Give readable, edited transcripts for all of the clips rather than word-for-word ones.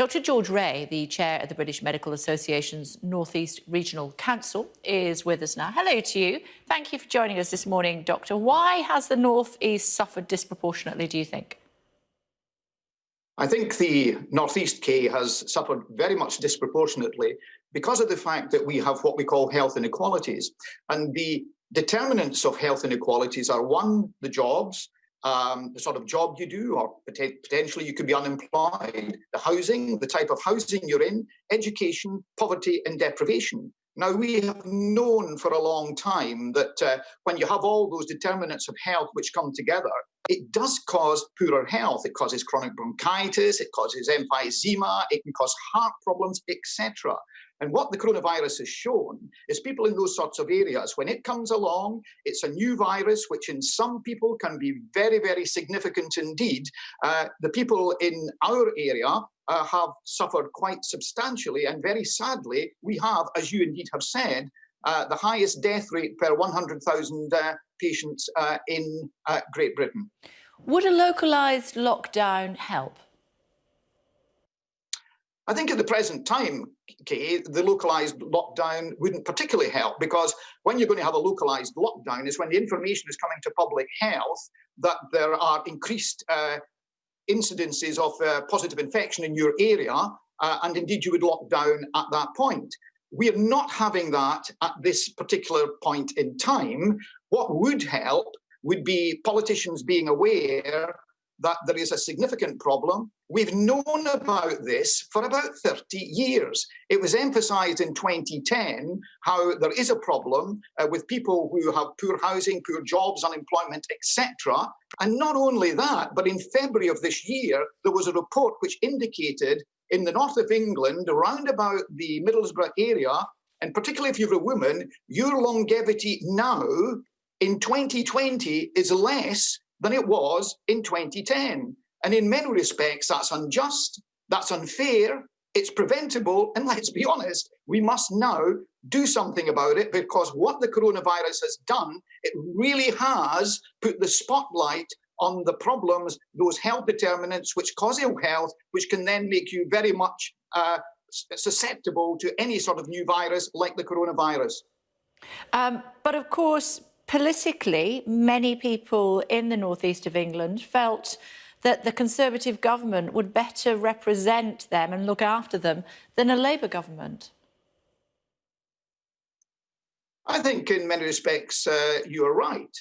Dr. George Ray, the chair of the British Medical Association's North East Regional Council, is with us now. Hello to you. Thank you for joining us this morning, Doctor. Why has the North East suffered disproportionately, do you think? I think the North East, Kay, has suffered very much disproportionately because of the fact that we have what we call health inequalities. And the determinants of health inequalities are, one, the jobs, the sort of job you do, or potentially you could be unemployed, the housing, the type of housing you're in, education, poverty and deprivation. Now, we have known for a long time that when you have all those determinants of health which come together, it does cause poorer health. It causes chronic bronchitis, it causes emphysema, it can cause heart problems, etc. And what the coronavirus has shown is people in those sorts of areas, when it comes along, it's a new virus, which in some people can be very, very significant indeed. The people in our area have suffered quite substantially, and very sadly, we have, as you indeed have said, the highest death rate per 100,000 patients in Great Britain. Would a localised lockdown help? I think at the present time, Kay, the localised lockdown wouldn't particularly help, because when you're going to have a localised lockdown is when the information is coming to public health that there are increased incidences of positive infection in your area, and indeed you would lock down at that point. We're not having that at this particular point in time. What would help would be politicians being aware that there is a significant problem. We've known about this for about 30 years. It was emphasised in 2010 how there is a problem with people who have poor housing, poor jobs, unemployment, etc. And not only that, but in February of this year, there was a report which indicated in the north of England, around about the Middlesbrough area, and particularly if you're a woman, your longevity now in 2020 is less than it was in 2010. And in many respects, that's unjust, that's unfair, it's preventable, and let's be honest, we must now do something about it, because what the coronavirus has done, it really has put the spotlight on the problems, those health determinants which cause ill health, which can then make you very much susceptible to any sort of new virus like the coronavirus. But of course, politically, many people in the northeast of England felt that the Conservative government would better represent them and look after them than a Labour government. I think in many respects you're right.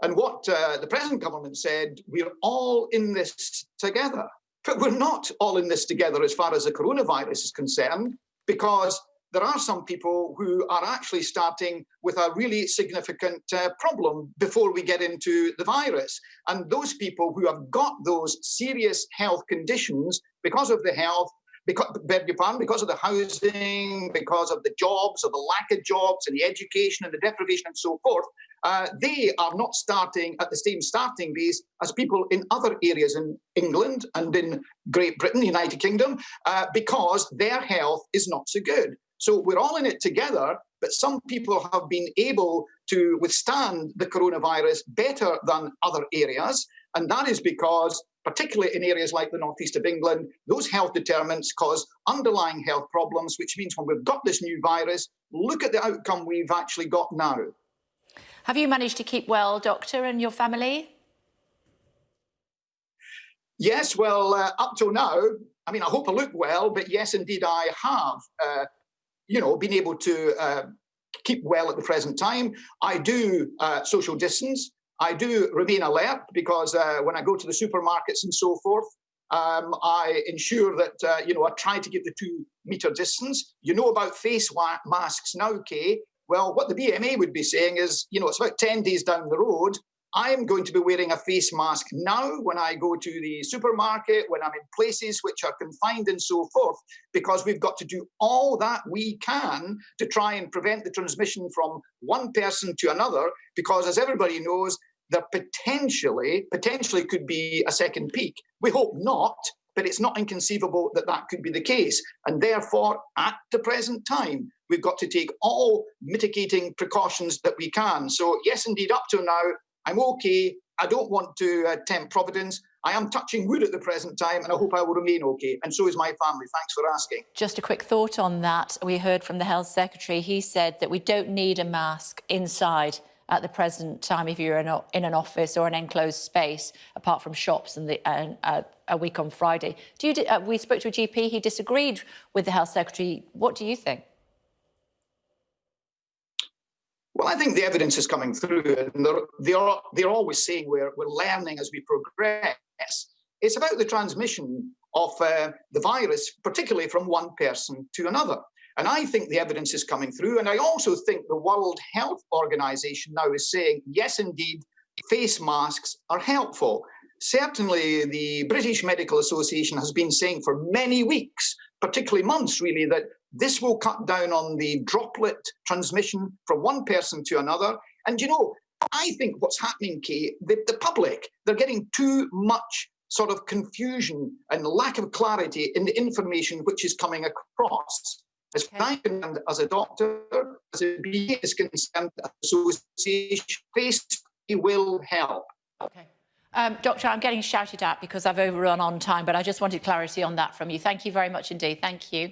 And what the present government said, we're all in this together. But we're not all in this together as far as the coronavirus is concerned, because there are some people who are actually starting with a really significant problem before we get into the virus. And those people who have got those serious health conditions because of the health, because of the housing, because of the jobs or the lack of jobs and the education and the deprivation and so forth, they are not starting at the same starting base as people in other areas in England and in Great Britain, the United Kingdom, because their health is not so good. So we're all in it together, but some people have been able to withstand the coronavirus better than other areas. And that is because, particularly in areas like the northeast of England, those health determinants cause underlying health problems, which means when we've got this new virus, look at the outcome we've actually got now. Have you managed to keep well, Doctor, and your family? Yes, well, up till now, I mean, I hope I look well, but yes, indeed, I have, been able to keep well at the present time. I do social distance. I do remain alert, because when I go to the supermarkets and so forth, I ensure that, I try to keep the 2-metre distance. You know about face masks now, Kay. Well, what the BMA would be saying is, it's about 10 days down the road. I'm going to be wearing a face mask now when I go to the supermarket, when I'm in places which are confined and so forth, because we've got to do all that we can to try and prevent the transmission from one person to another, because as everybody knows, there potentially could be a second peak. We hope not, but it's not inconceivable that that could be the case. And therefore, at the present time, we've got to take all mitigating precautions that we can. So yes, indeed, up to now, I'm okay. I don't want to tempt Providence. I am touching wood at the present time, and I hope I will remain okay. And so is my family. Thanks for asking. Just a quick thought on that. We heard from the Health Secretary. He said that we don't need a mask inside at the present time if you're in an office or an enclosed space, apart from shops and a week on Friday. We spoke to a GP. He disagreed with the Health Secretary. What do you think? Well, I think the evidence is coming through, and they're always saying we're learning as we progress. It's about the transmission of the virus, particularly from one person to another. And I think the evidence is coming through. And I also think the World Health Organization now is saying, yes, indeed, face masks are helpful. Certainly, the British Medical Association has been saying for many weeks, particularly months, really, that this will cut down on the droplet transmission from one person to another. And, you know, I think what's happening, Kay, the public, they're getting too much sort of confusion and lack of clarity in the information which is coming across. As far as I'm concerned, as a doctor, as a BA is concerned, association face will help. Okay. Doctor, I'm getting shouted at because I've overrun on time, but I just wanted clarity on that from you. Thank you very much indeed. Thank you.